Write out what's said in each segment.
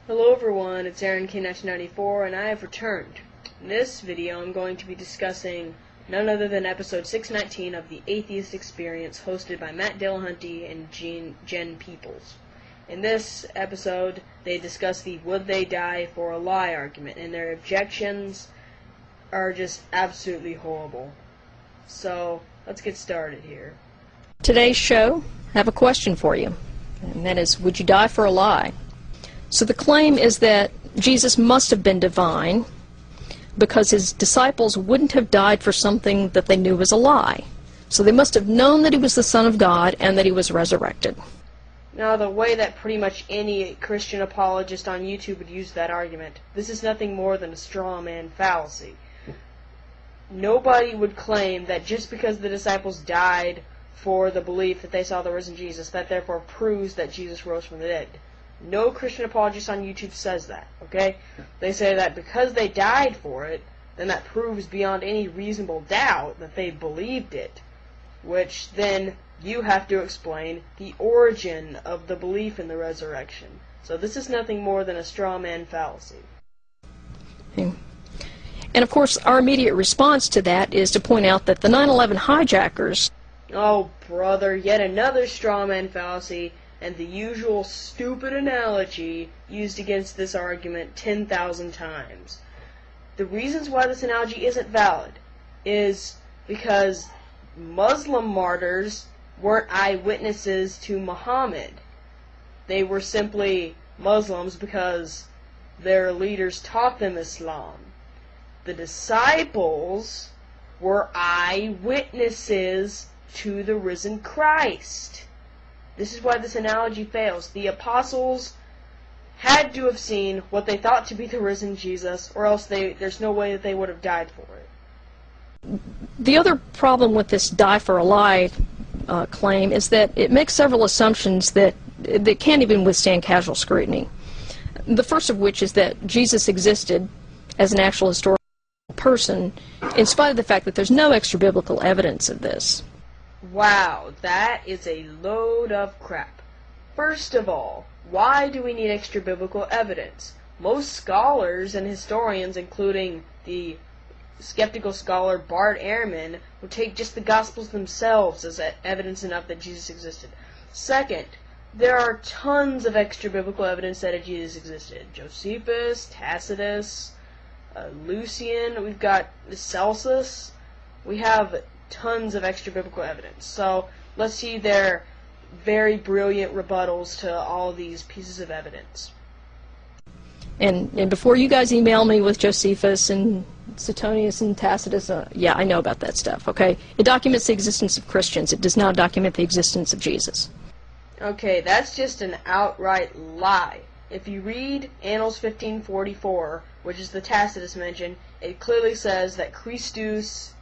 Hello everyone, it's Aaron K1994 and I have returned. In this video I'm going to be discussing none other than episode 619 of the Atheist Experience, hosted by Matt Dillahunty and Jen Peoples. In this episode they discuss the would they die for a lie argument, and their objections are just absolutely horrible. So let's get started here. Today's show, I have a question for you, and that is, would you die for a lie? So the claim is that Jesus must have been divine because his disciples wouldn't have died for something that they knew was a lie. So they must have known that he was the Son of God and that he was resurrected. Now, the way that pretty much any Christian apologist on YouTube would use that argument, this is nothing more than a straw man fallacy. Nobody would claim that just because the disciples died for the belief that they saw the risen Jesus, that therefore proves that Jesus rose from the dead. No Christian apologist on YouTube says that, okay? They say that because they died for it, then that proves beyond any reasonable doubt that they believed it, which then you have to explain the origin of the belief in the resurrection. So this is nothing more than a straw man fallacy. And of course, our immediate response to that is to point out that the 9/11 hijackers... Oh, brother, yet another straw man fallacy, and the usual stupid analogy used against this argument 10,000 times. The reasons why this analogy isn't valid is because Muslim martyrs weren't eyewitnesses to Muhammad. They were simply Muslims because their leaders taught them Islam. The disciples were eyewitnesses to the risen Christ. This is why this analogy fails. The apostles had to have seen what they thought to be the risen Jesus, or else there's no way that they would have died for it. The other problem with this die for a lie claim is that it makes several assumptions that can't even withstand casual scrutiny. The first of which is that Jesus existed as an actual historical person, in spite of the fact that there's no extra biblical evidence of this. Wow, that is a load of crap. First of all, why do we need extra biblical evidence? Most scholars and historians, including the skeptical scholar Bart Ehrman, would take just the Gospels themselves as evidence enough that Jesus existed. Second, there are tons of extra biblical evidence that Jesus existed. Josephus, Tacitus, Lucian, we've got Celsus. We have tons of extra biblical evidence. So let's see their very brilliant rebuttals to all these pieces of evidence. And before you guys email me with Josephus and Suetonius and Tacitus, yeah, I know about that stuff, okay? It documents the existence of Christians. It does not document the existence of Jesus. Okay, that's just an outright lie. If you read Annals 1544, which is the Tacitus mention, it clearly says that Christus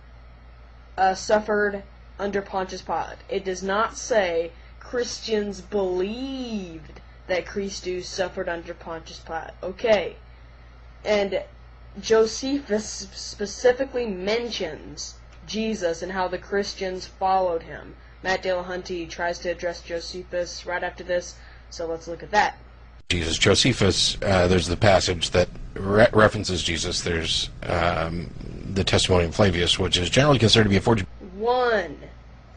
suffered under Pontius Pilate. It does not say Christians believed that Christus suffered under Pontius Pilate. Okay. And Josephus specifically mentions Jesus and how the Christians followed him. Matt Dillahunty tries to address Josephus right after this, so let's look at that. Jesus. Josephus, there's the passage that references Jesus. There's the testimony of Flavius, which is generally considered to be a forgery. One,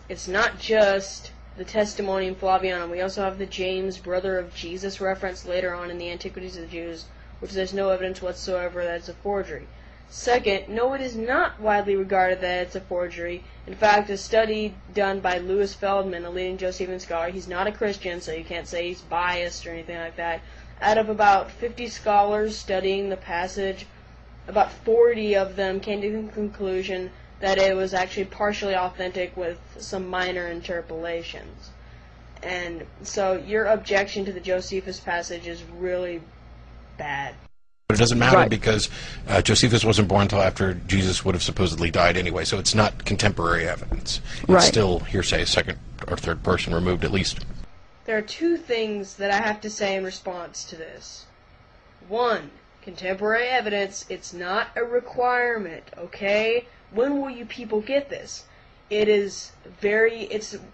it's not just the Testimonium Flavianum. We also have the James, brother of Jesus, reference later on in the Antiquities of the Jews, which there's no evidence whatsoever that it's a forgery. Second, no, it is not widely regarded that it's a forgery. In fact, a study done by Louis Feldman, a leading Josephine scholar, he's not a Christian, so you can't say he's biased or anything like that. Out of about 50 scholars studying the passage, about 40 of them came to the conclusion that it was actually partially authentic with some minor interpolations. And so your objection to the Josephus passage is really bad. But it doesn't matter, right, because Josephus wasn't born until after Jesus would have supposedly died anyway, so it's not contemporary evidence. It's right, still hearsay, second or third person removed at least. There are two things that I have to say in response to this. One, contemporary evidence, it's not a requirement, okay? When will you people get this? It's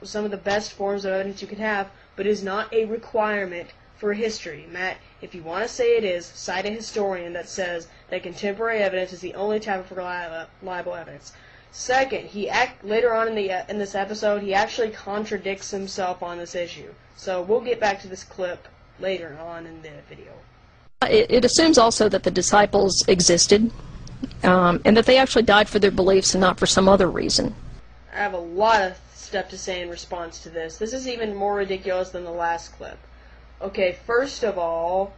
some of the best forms of evidence you can have, but it is not a requirement for history. Matt, if you want to say it is, cite a historian that says that contemporary evidence is the only type of reliable evidence. Second, later on in this episode, he actually contradicts himself on this issue. So we'll get back to this clip later on in the video. It assumes also that the disciples existed, and that they actually died for their beliefs and not for some other reason. I have a lot of stuff to say in response to this. This is even more ridiculous than the last clip. Okay, first of all,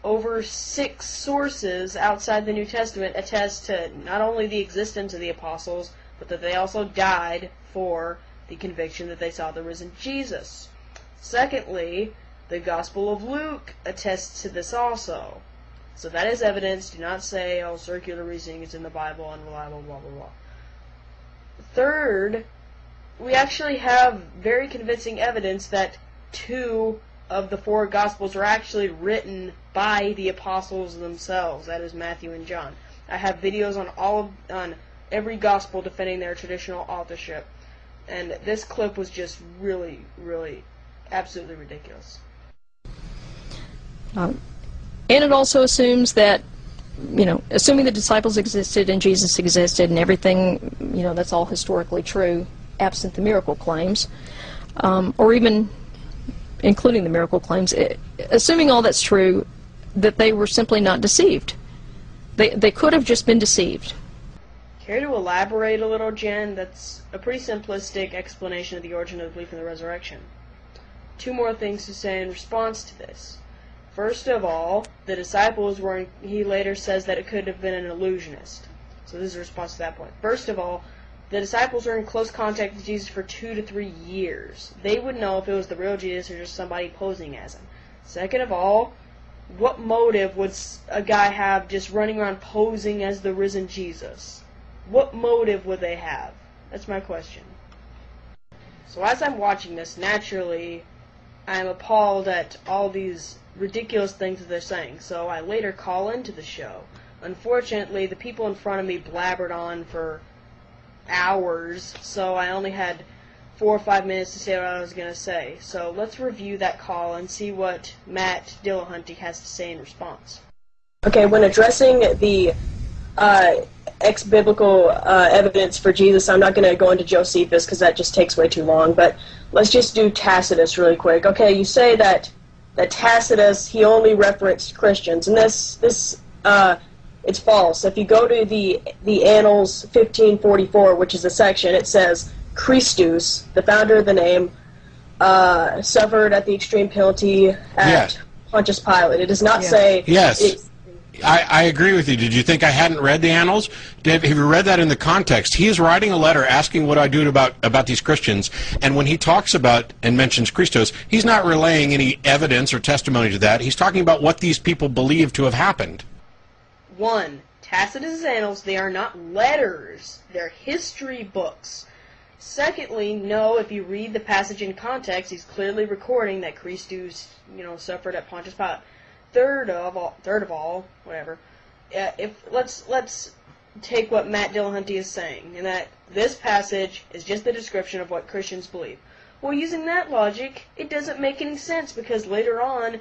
over 6 sources outside the New Testament attest to not only the existence of the apostles, but that they also died for the conviction that they saw the risen Jesus. Secondly, the Gospel of Luke attests to this also. So that is evidence. Do not say, oh, circular reasoning is in the Bible, unreliable, blah, blah, blah. Third, we actually have very convincing evidence that 2 of the 4 Gospels are actually written by the apostles themselves. That is Matthew and John. I have videos on every Gospel defending their traditional authorship. And this clip was just really, really, absolutely ridiculous. And it also assumes that, assuming the disciples existed and Jesus existed and everything, that's all historically true, absent the miracle claims, or even including the miracle claims, assuming all that's true, that they were simply not deceived. They could have just been deceived. Care to elaborate a little, Jen? That's a pretty simplistic explanation of the origin of belief in the resurrection. 2 more things to say in response to this. First of all, the disciples he later says that it could have been an illusionist. So this is a response to that point. First of all, the disciples were in close contact with Jesus for 2 to 3 years. They would know if it was the real Jesus or just somebody posing as him. Second of all, what motive would a guy have just running around posing as the risen Jesus? What motive would they have? That's my question. So as I'm watching this, naturally, I'm appalled at all these ridiculous things that they're saying. So I later call into the show. Unfortunately, the people in front of me blabbered on for hours, so I only had 4 or 5 minutes to say what I was going to say. So let's review that call and see what Matt Dillahunty has to say in response. Okay, when addressing the ex-biblical evidence for Jesus, I'm not going to go into Josephus because that just takes way too long, but let's just do Tacitus really quick. Okay, you say that Tacitus, he only referenced Christians, and this it's false. If you go to the Annals 1544, which is a section, it says, Christus, the founder of the name, suffered at the extreme penalty at Pontius Pilate. It does not say... Yes. I agree with you. Did you think I hadn't read the Annals? Have you read that in the context? He is writing a letter asking what I do about these Christians, and when he talks about and mentions Christos, he's not relaying any evidence or testimony to that. He's talking about what these people believe to have happened. 1. Tacitus' Annals, they are not letters. They're history books. Secondly, no, if you read the passage in context, he's clearly recording that Christus, suffered at Pontius Pilate. Third of all, whatever. Let's take what Matt Dillahunty is saying, and that this passage is just the description of what Christians believe. Well, using that logic, it doesn't make any sense, because later on,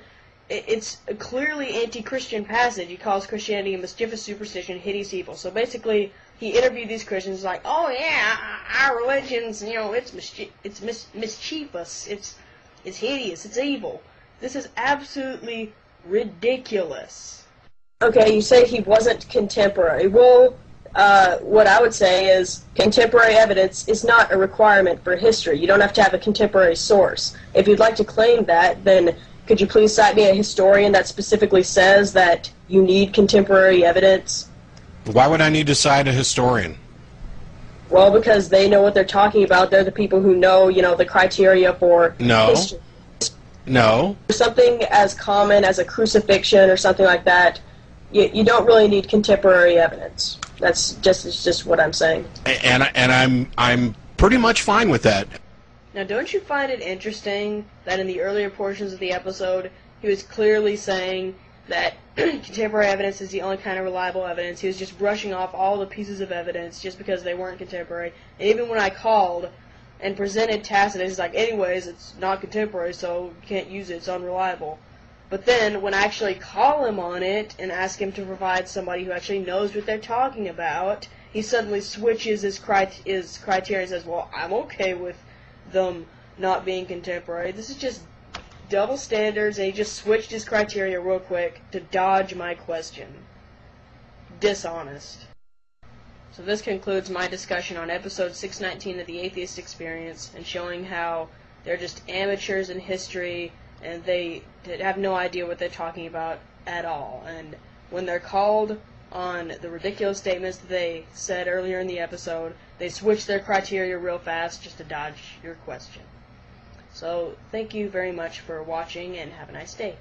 it's a clearly anti-Christian passage. He calls Christianity a mischievous superstition, hideous evil. So basically, he interviewed these Christians like, oh yeah, our religion's, it's mischievous, it's hideous, it's evil. This is absolutely ridiculous. Okay, you say he wasn't contemporary. Well, what I would say is contemporary evidence is not a requirement for history. You don't have to have a contemporary source. If you'd like to claim that, then could you please cite me a historian that specifically says that you need contemporary evidence? Why would I need to cite a historian? Well, because they know what they're talking about. They're the people who know, the criteria for history. No. Something as common as a crucifixion or something like that, you don't really need contemporary evidence. That's just what I'm saying. And I'm pretty much fine with that. Now, don't you find it interesting that in the earlier portions of the episode, he was clearly saying that contemporary evidence is the only kind of reliable evidence. He was just brushing off all the pieces of evidence just because they weren't contemporary. And even when I called and presented Tacitus, he's like, anyways, it's not contemporary, so you can't use it, it's unreliable. But then, when I actually call him on it and ask him to provide somebody who actually knows what they're talking about, he suddenly switches his criteria and says, well, I'm okay with them not being contemporary. This is just double standards, and he just switched his criteria real quick to dodge my question. Dishonest. So this concludes my discussion on episode 619 of the Atheist Experience, and showing how they're just amateurs in history, and they have no idea what they're talking about at all. And when they're called on the ridiculous statements that they said earlier in the episode, they switch their criteria real fast just to dodge your question. So, thank you very much for watching, and have a nice day.